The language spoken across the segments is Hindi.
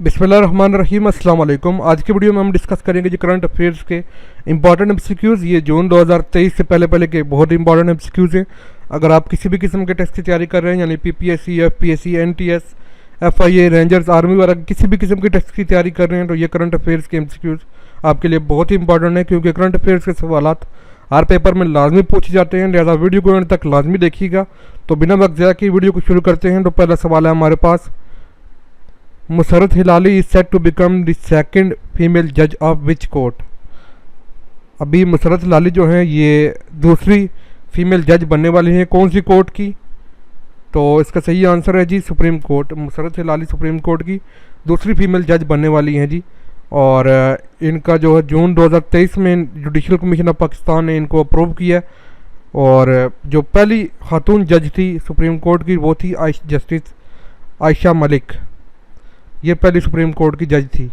बिस्मिल्लाहिर्रहमानिर्रहीम अस्सलाम वालेकुम। आज की वीडियो में हम डिस्कस करेंगे जी करंट अफेयर्स के इंपॉर्टेंट एमसीक्यूज़। ये जून 2023 से पहले के बहुत इंपॉर्टेंट एमसीक्यूज़ हैं। अगर आप किसी भी किस्म के टेस्ट की तैयारी कर रहे हैं, यानी PPSC, FPSC, NTS, FIA, rangers, army वगैरह किसी भी किस्म के टेस्ट की तैयारी कर रहे हैं, तो ये करंट अफेयर्स के एमसीक्यूज़ आपके लिए बहुत ही इंपॉर्टेंट है, क्योंकि करंट अफेयर्स के सवालात हर पेपर में लाजमी पूछे जाते हैं। लिहाजा वीडियो को अंत तक लाजमी देखिएगा। तो बिना वक्त ज़ाया की वीडियो को शुरू करते हैं। तो पहला सवाल है हमारे पास, Musarrat Hilali is set to become the second female जज ऑफ विच कोर्ट। अभी मुसरत हिलाली जो हैं ये दूसरी फीमेल जज बनने वाली हैं, कौन सी कोर्ट की? तो इसका सही आंसर है जी supreme court. Musarrat Hilali supreme court की दूसरी फीमेल जज बनने वाली हैं जी। और इनका जो है जून 2023 में जुडिशल कमीशन ऑफ पाकिस्तान ने इनको अप्रूव किया। और जो पहली खातून जज थी सुप्रीम कोर्ट की वो थी जस्टिस आयशा मलिक। ये पहली सुप्रीम कोर्ट की जज थी,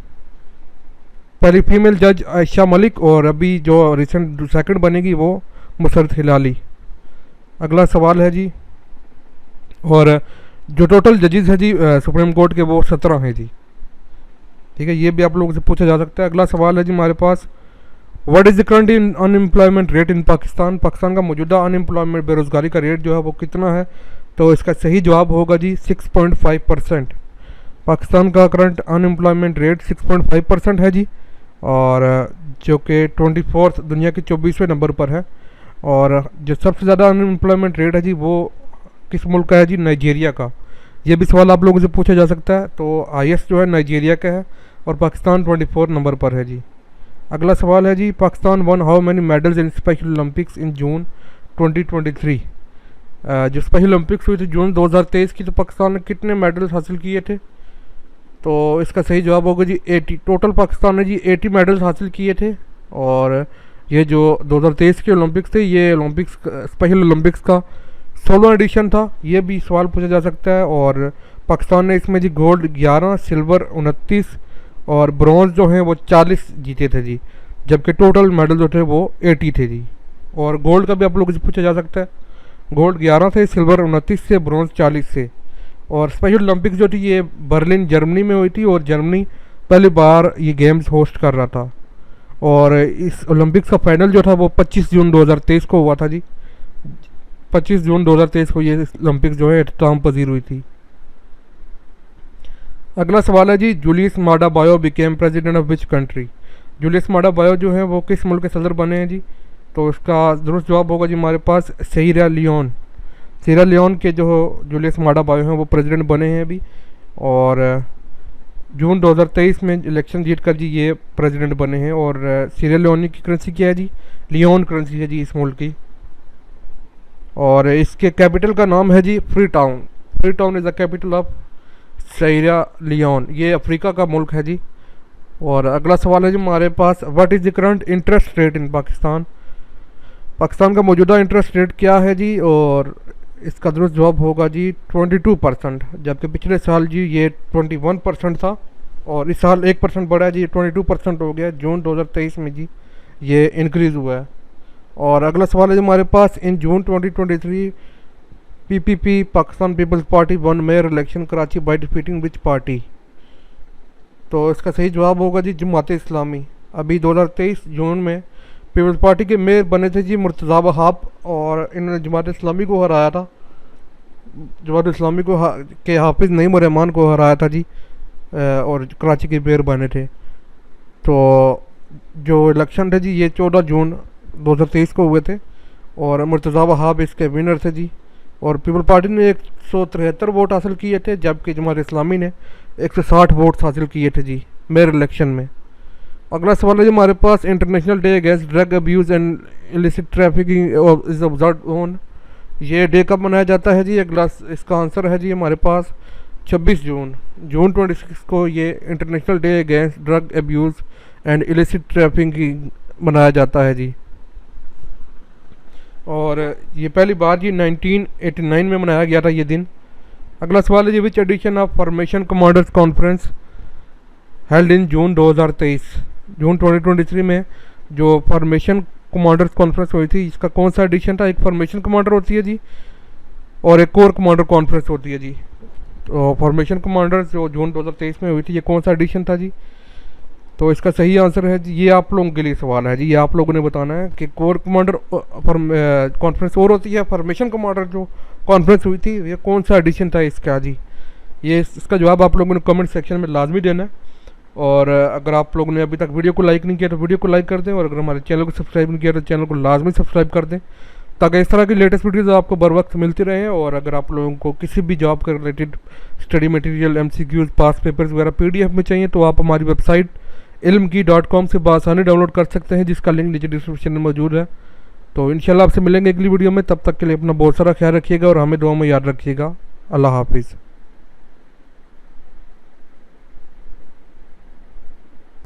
पहली फीमेल जज आयशा मलिक। और अभी जो रिसेंट सेकंड बनेगी वो मुसरत हिलाली। अगला सवाल है जी, और जो टोटल जजेस है जी सुप्रीम कोर्ट के वो 17 हैं जी। ठीक है, ये भी आप लोगों से पूछा जा सकता है। अगला सवाल है जी हमारे पास, what is the current unemployment rate in Pakistan. Pakistan का मौजूदा अनएम्प्लॉयमेंट बेरोज़गारी का रेट जो है वो कितना है? तो इसका सही जवाब होगा जी 6.5%। पाकिस्तान का करंट अनएम्प्लॉयमेंट रेट 6.5% है जी, और जो कि 24 दुनिया के 24वें नंबर पर है। और जो सबसे ज़्यादा अनएम्प्लॉयमेंट रेट है जी वो किस मुल्क का है जी? नाइजीरिया का। ये भी सवाल आप लोगों से पूछा जा सकता है। तो हाईएस्ट जो है नाइजीरिया का है और पाकिस्तान 24 नंबर पर है जी। अगला सवाल है जी, Pakistan won how many medals in special Olympics in June 2023। जो स्पेशल ओलंपिक्स हुई थी जून 2023 की, तो पाकिस्तान ने कितने मेडल्स हासिल किए थे? तो इसका सही जवाब होगा जी 80। टोटल पाकिस्तान ने जी 80 मेडल्स हासिल किए थे। और ये जो 2023 के ओलंपिक्स थे, ये ओलंपिक्स स्पेशल ओलंपिक्स का 16वां एडिशन था। ये भी सवाल पूछा जा सकता है। और पाकिस्तान ने इसमें जी गोल्ड 11, सिल्वर 29 और ब्रॉन्ज जो हैं वो 40 जीते थे जी, जबकि टोटल मेडल जो थे वो 80 थे जी। और गोल्ड का भी आप लोगों से पूछा जा सकता है। गोल्ड 11 थे, सिल्वर 29 से, ब्रॉन्ज 40 से। और स्पेशल ओलंपिक्स जो थी ये बर्लिन जर्मनी में हुई थी, और जर्मनी पहली बार ये गेम्स होस्ट कर रहा था। और इस ओलंपिक्स का फाइनल जो था वो 25 जून 2023 को हुआ था जी। 25 जून 2023 को ये ओलंपिक्स जो है इख्तिताम पजीर हुई थी। अगला सवाल है जी, जूलियस माडा bio became president of which country. Julius माडा बायो जो है वो किस मुल्क के सदर बने हैं जी? तो इसका दुरुस्त जवाब होगा जी हमारे पास सीरा लियोन। सीरा लियोन के जो जूलियस माडा बायो हैं वो प्रेसिडेंट बने हैं अभी। और जून 2023 में इलेक्शन जीत कर जी ये प्रेसिडेंट बने हैं। और सीरा लियोन की करेंसी क्या है जी? लियोन करेंसी है जी इस मुल्क की। और इसके कैपिटल का नाम है जी Freetown. Freetown is the capital of Sierra Leone. ये अफ्रीका का मुल्क है जी। और अगला सवाल है जी हमारे पास, what is the current interest rate in Pakistan. Pakistan का मौजूदा इंटरेस्ट रेट क्या है जी? और इसका दुरुस्त जवाब होगा जी 22%, जबकि पिछले साल जी ये 21% था। और इस साल 1% बढ़ा है जी, 22% हो गया जून 2023 में जी, ये इंक्रीज़ हुआ है। और अगला सवाल है जी हमारे पास, in June 2023 PPP Pakistan Peoples Party won mayor election Karachi by defeating which party. तो इसका सही जवाब होगा जी जमात इस्लामी। अभी 2023 जून में पीपल्स पार्टी के मेयर बने थे जी मुर्तज़ा वहाब, और इन्होंने जमात इस्लामी को हराया था। जमात इस्लामी को के हाफिज़ नईम रहमान को हराया था जी, और कराची के मेयर बने थे। तो जो इलेक्शन थे जी ये 14 जून 2023 को हुए थे, और मुर्तज़ा वहाब इसके विनर थे जी। और पीपल पार्टी ने 173 वोट हासिल किए थे, जबकि जमात इस्लामी ने 160 वोट हासिल किए थे जी मेयर इलेक्शन में। अगला सवाल है जी हमारे पास, international day against drug abuse and illicit trafficking is observed on. ये डे कब मनाया जाता है जी? अगला इसका आंसर है जी हमारे पास 26 जून 26 को ये international day against drug abuse and illicit trafficking मनाया जाता है जी। और ये पहली बार जी 1989 में मनाया गया था ये दिन। अगला सवाल है जी, which edition of formation commanders conference held in June 2023। जून 2023 में जो फॉर्मेशन कमांडर्स कॉन्फ्रेंस हुई थी, इसका कौन सा एडिशन था? एक फॉर्मेशन कमांडर होती है जी, और एक कोर कमांडर कॉन्फ्रेंस होती है जी। तो फॉर्मेशन कमांडर जो जून 2023 में हुई थी, ये कौन सा एडिशन था जी? तो इसका सही आंसर है जी, ये आप लोगों के लिए सवाल है जी, ये आप लोगों ने बताना है कि कोर कमांडर कॉन्फ्रेंस और होती है, फॉर्मेशन कमांडर जो कॉन्फ्रेंस हुई थी ये कौन सा एडिशन था इसका जी? ये इसका जवाब आप लोगों ने कमेंट सेक्शन में लाजमी देना है। और अगर आप लोगों ने अभी तक वीडियो को लाइक नहीं किया तो वीडियो को लाइक कर दें, और अगर हमारे चैनल को सब्सक्राइब नहीं किया तो चैनल को लाजमी सब्सक्राइब कर दें, ताकि इस तरह की लेटेस्ट वीडियोस आपको बर वक्त मिलती रहें। और अगर आप लोगों को किसी भी जॉब के रिलेटेड स्टडी मटेरियल, MCQs, पास पेपर्स वगैरह PDF में चाहिए तो आप हमारी वेबसाइट ilmki.com से बआसानी डाउनलोड कर सकते हैं, जिसका लिंक नीचे डिस्क्रिप्शन में मौजूद है। तो इंशाल्लाह आपसे मिलेंगे अगली वीडियो में, तब तक के लिए अपना बहुत सारा ख्याल रखिएगा और हमें दुआ में याद रखिएगा। अल्लाह हाफिज़।